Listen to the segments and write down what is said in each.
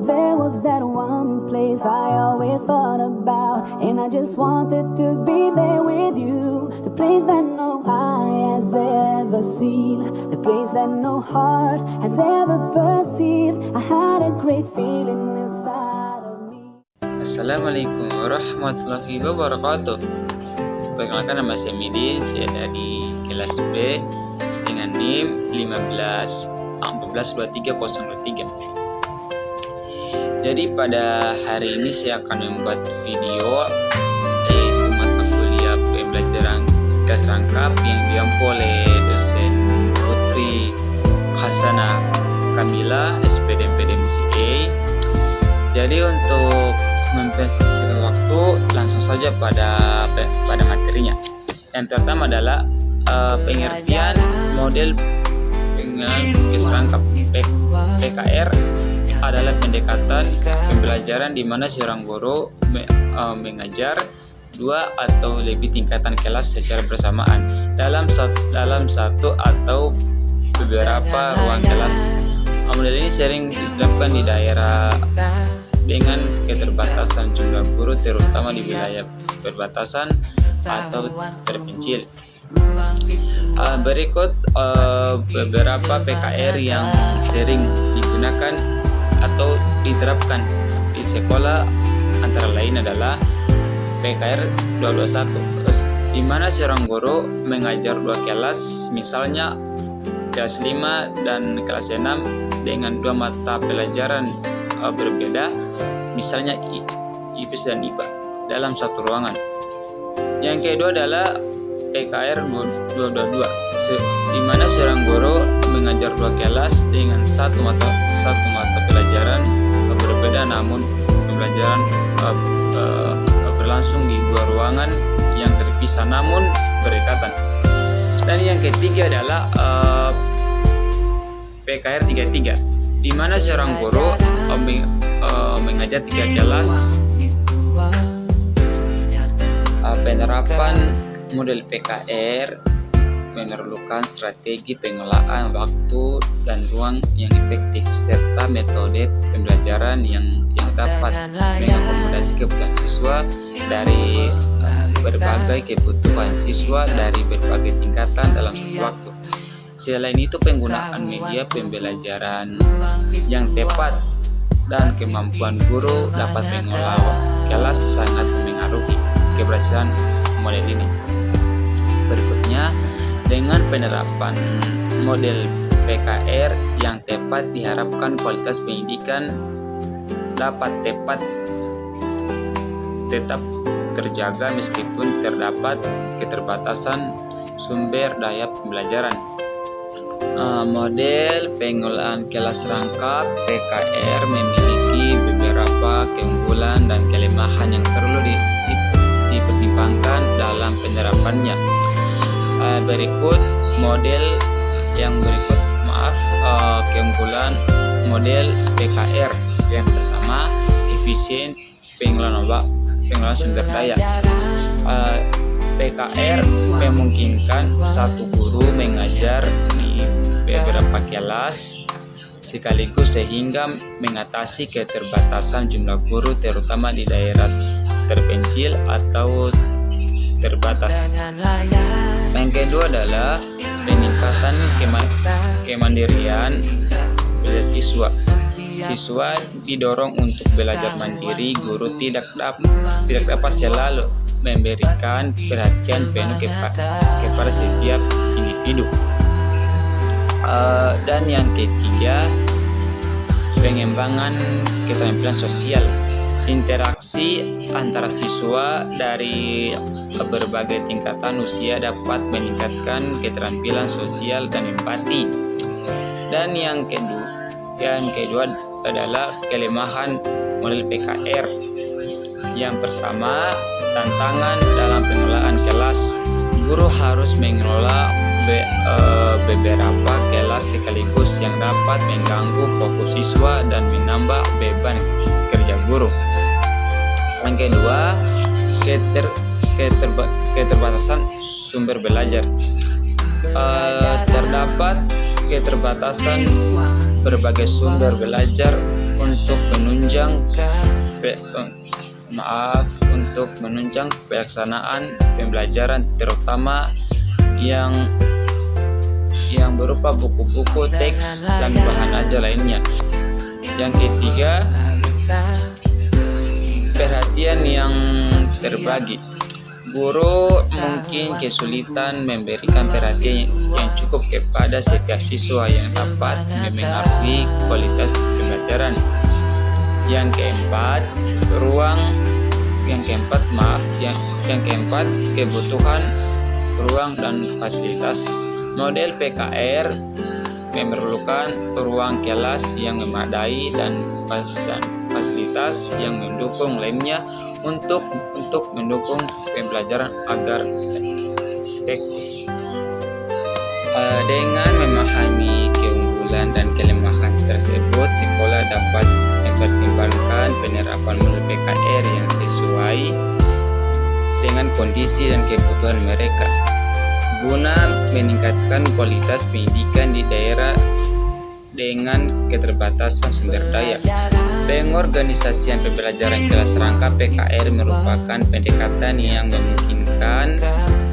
there was that one place I always thought about, and I just wanted to be there with you. The place that no eye has ever seen, the place that no heart has ever perceived. I had a great feeling inside of me. Assalamualaikum warahmatullahi wabarakatuh. Perkenalkan, nama saya Midin, saya dari kelas B dengan NIM 1423023. Jadi pada hari ini saya akan membuat video yaitu mata kuliah pembelajaran kelas rangkap yang diampu oleh dosen Putri Hasanah Kamila SPD MCA. Jadi untuk mempersingkat waktu, langsung saja pada materinya. Yang pertama adalah pengertian model kelas rangkap. PKR adalah pendekatan pembelajaran di mana seorang guru mengajar dua atau lebih tingkatan kelas secara bersamaan dalam satu atau beberapa ruang kelas. Model ini sering diterapkan di daerah dengan keterbatasan jumlah guru, terutama di wilayah perbatasan atau terpencil. Berikut beberapa PKR yang sering digunakan atau diterapkan di sekolah, antara lain adalah PKR 221, di mana seorang guru mengajar dua kelas, misalnya kelas 5 dan kelas 6 dengan dua mata pelajaran berbeda, misalnya IPS dan IPA dalam satu ruangan. Yang kedua adalah PKR 222, di mana seorang guru mengajar dua kelas dengan satu mata pelajaran berbeda, namun pembelajaran berlangsung di dua ruangan yang terpisah namun berdekatan. Dan yang ketiga adalah PKR 33, di mana seorang guru mengajar tiga kelas. Penerapan model PKR memerlukan strategi pengelolaan waktu dan ruang yang efektif serta metode pembelajaran yang dapat mengakomodasi kebutuhan siswa dari berbagai kebutuhan siswa dari berbagai tingkatan dalam satu waktu. Selain itu, penggunaan media pembelajaran yang tepat dan kemampuan guru dapat mengelola kelas sangat mengaruhi keberhasilan model ini. Berikutnya, dengan penerapan model PKR yang tepat diharapkan kualitas pendidikan dapat tetap terjaga meskipun terdapat keterbatasan sumber daya pembelajaran. Model pengelolaan kelas rangkap PKR memiliki beberapa keunggulan dan kelemahan yang perlu dipertimbangkan dalam penerapannya. Berikut keunggulan model PKR. Yang pertama, efisien pengelolaan sumber daya. PKR memungkinkan satu guru mengajar di beberapa kelas sekaligus sehingga mengatasi keterbatasan jumlah guru, terutama di daerah terpencil atau terbatas. Yang kedua adalah peningkatan kemandirian belajar siswa. Siswa didorong untuk belajar mandiri. Guru tidak dapat selalu memberikan perhatian penuh kepada setiap individu. Dan yang ketiga, pengembangan keterampilan sosial. Interaksi antara siswa dari berbagai tingkatan usia dapat meningkatkan keterampilan sosial dan empati. Dan yang kedua adalah kelemahan model PKR. Yang pertama, tantangan dalam pengelolaan kelas. Guru harus mengelola beberapa kelas sekaligus yang dapat mengganggu fokus siswa dan menambah beban kerja guru. Yang kedua, keterbatasan sumber belajar. Terdapat keterbatasan berbagai sumber belajar untuk menunjang pelaksanaan pembelajaran, terutama yang berupa buku-buku, teks, dan bahan ajar lainnya. Yang ketiga, perhatian yang terbagi. Guru mungkin kesulitan memberikan perhatian yang cukup kepada setiap siswa yang dapat mempengaruhi kualitas pembelajaran. Yang keempat, kebutuhan ruang dan fasilitas. Model PKR memerlukan ruang kelas yang memadai dan fasilitas yang mendukung lainnya untuk mendukung pembelajaran agar efektif. Dengan memahami keunggulan dan kelemahan tersebut, sekolah dapat mempertimbangkan penerapan model PKR yang sesuai dengan kondisi dan kebutuhan mereka, guna meningkatkan kualitas pendidikan di daerah dengan keterbatasan sumber daya. Pengorganisasian pembelajaran kelas rangka PKR merupakan pendekatan yang memungkinkan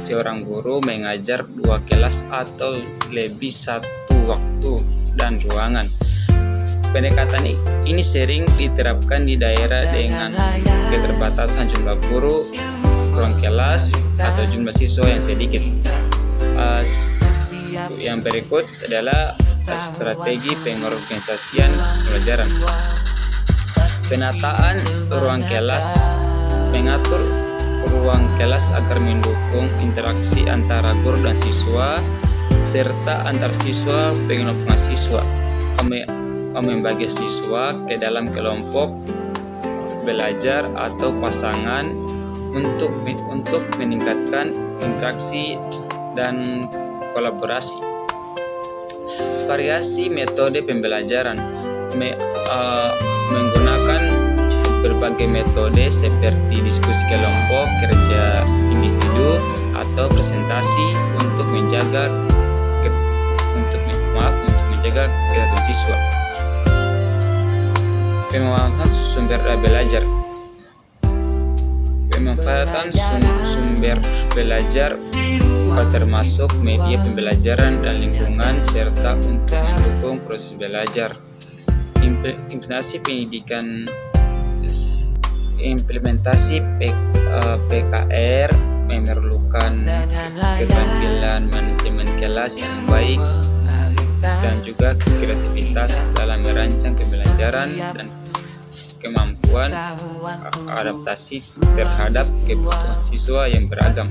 seorang guru mengajar 2 kelas atau lebih satu waktu dan ruangan. Pendekatan ini sering diterapkan di daerah dengan keterbatasan jumlah guru, ruang kelas, atau jumlah siswa yang sedikit. Yang berikut adalah strategi pengorganisasian pembelajaran. Penataan ruang kelas. Mengatur ruang kelas agar mendukung interaksi antara guru dan siswa serta antar siswa. Pengelompokan siswa, membagi siswa ke dalam kelompok belajar atau pasangan untuk meningkatkan interaksi dan kolaborasi. Variasi metode pembelajaran. Menggunakan berbagai metode seperti diskusi kelompok, kerja individu, atau presentasi untuk menjaga kegiatan siswa. Pemanfaatan sumber belajar. Pemanfaatan sumber belajar termasuk media pembelajaran dan lingkungan serta untuk mendukung proses belajar. Implementasi PKR memerlukan keterampilan manajemen kelas yang baik dan juga kreativitas dalam merancang pembelajaran dan kemampuan adaptasi terhadap kebutuhan siswa yang beragam.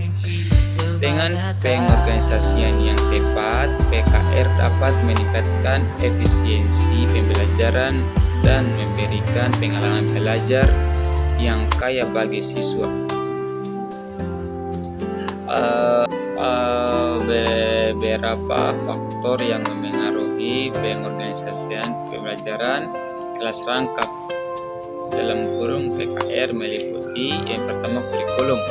Dengan pengorganisasian yang tepat, PKR dapat meningkatkan efisiensi pembelajaran dan memberikan pengalaman belajar yang kaya bagi siswa. Beberapa faktor yang memengaruhi pengorganisasian pembelajaran kelas rangkap dalam kurung PKR meliputi yang pertama kurikulum.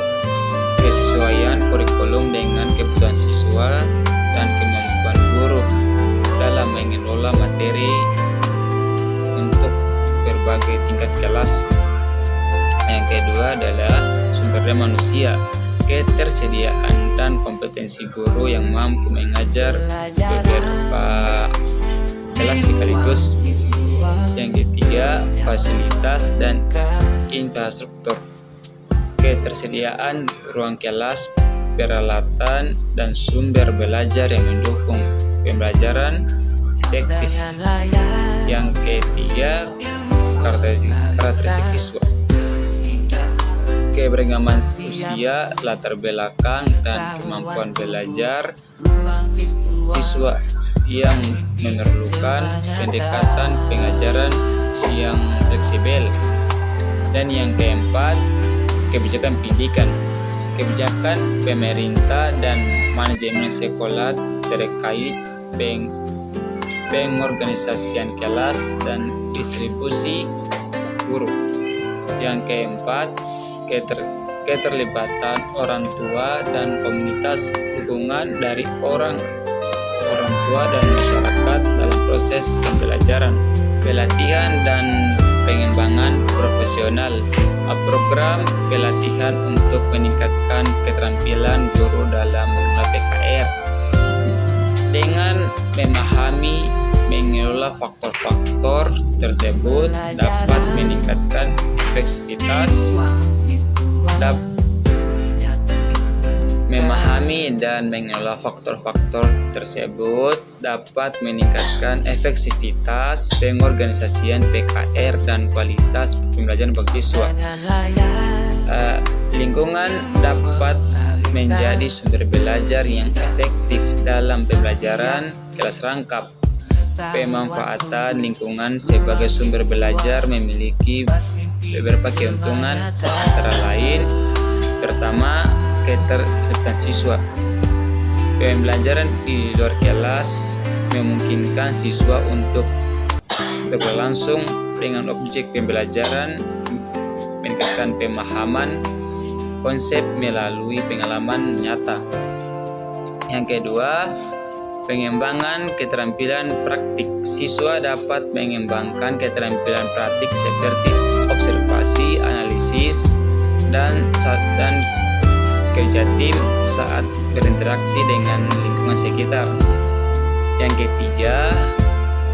Kesesuaian kurikulum dengan kebutuhan siswa dan kemampuan guru dalam mengelola materi untuk berbagai tingkat kelas. Yang kedua adalah sumber daya manusia, ketersediaan dan kompetensi guru yang mampu mengajar beberapa kelas sekaligus. Yang ketiga, fasilitas dan infrastruktur, ketersediaan ruang kelas, peralatan, dan sumber belajar yang mendukung pembelajaran efektif. Yang ketiga, karakteristik siswa, keberagaman usia, latar belakang, dan kemampuan belajar siswa yang memerlukan pendekatan pengajaran yang fleksibel. Dan yang keempat, kebijakan pendidikan, kebijakan pemerintah dan manajemen sekolah terkait pengorganisasian kelas dan distribusi guru. Yang keempat, keterlibatan orang tua dan komunitas, dukungan dari orang tua dan masyarakat dalam proses pembelajaran, pelatihan dan pengembangan profesional, program pelatihan untuk meningkatkan keterampilan guru dalam mengelola PKR dengan memahami mengelola faktor-faktor tersebut dapat meningkatkan efektivitas. Memahami dan mengelola faktor-faktor tersebut dapat meningkatkan efektivitas pengorganisasian PKR dan kualitas pembelajaran bagi siswa. Lingkungan dapat menjadi sumber belajar yang efektif dalam pembelajaran kelas rangkap. Pemanfaatan lingkungan sebagai sumber belajar memiliki beberapa keuntungan, antara lain: pertama, keterlibatan siswa. Pembelajaran di luar kelas memungkinkan siswa untuk berlangsung dengan objek pembelajaran, meningkatkan pemahaman konsep melalui pengalaman nyata. Yang kedua, pengembangan keterampilan praktik. Siswa dapat mengembangkan keterampilan praktik seperti observasi, analisis, dan kerja tim saat berinteraksi dengan lingkungan sekitar. Yang ketiga,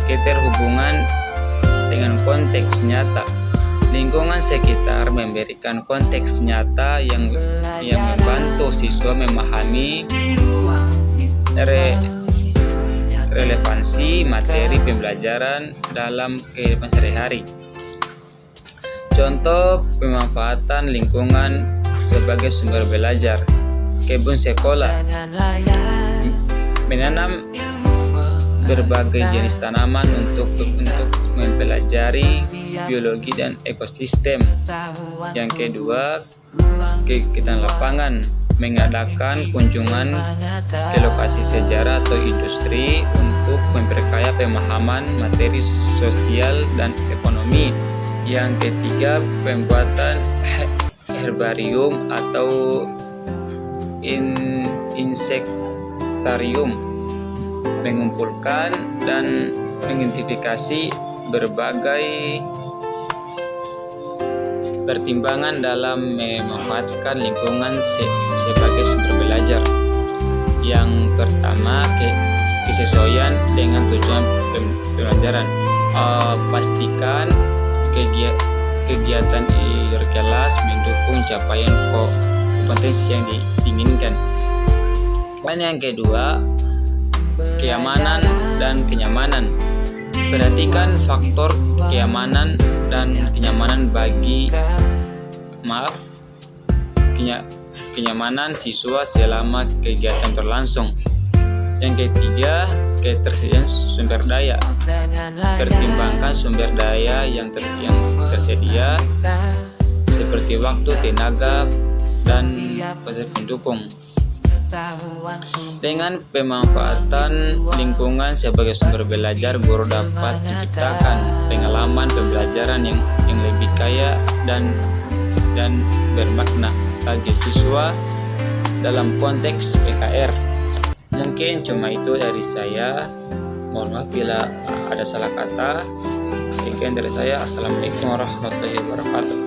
keterhubungan dengan konteks nyata. Lingkungan sekitar memberikan konteks nyata yang membantu siswa memahami relevansi materi pembelajaran dalam kehidupan sehari-hari. Contoh pemanfaatan lingkungan sebagai sumber belajar: kebun sekolah, menanam berbagai jenis tanaman untuk mempelajari biologi dan ekosistem. Yang kedua, kegiatan lapangan, mengadakan kunjungan ke lokasi sejarah atau industri untuk memperkaya pemahaman materi sosial dan ekonomi. Yang ketiga, pembuatan herbarium atau insektarium, mengumpulkan dan mengidentifikasi berbagai pertimbangan dalam memanfaatkan lingkungan sebagai sumber belajar. Yang pertama, kesesuaian dengan tujuan pembelajaran. Pastikan kegiatan di luar kelas mendukung capaian kompetensi yang diinginkan. Dan yang kedua, keamanan dan kenyamanan. Perhatikan faktor keamanan dan kenyamanan kenyamanan siswa selama kegiatan berlangsung. Yang ketiga, ketersediaan sumber daya. Pertimbangkan sumber daya yang tersedia seperti waktu, tenaga, dan fasilitas pendukung. Dengan pemanfaatan lingkungan sebagai sumber belajar, guru dapat menciptakan pengalaman pembelajaran yang lebih kaya dan bermakna bagi siswa dalam konteks PKR. Mungkin cuma itu dari saya. Mohon maaf bila ada salah kata. Sekian dari saya. Assalamualaikum warahmatullahi wabarakatuh.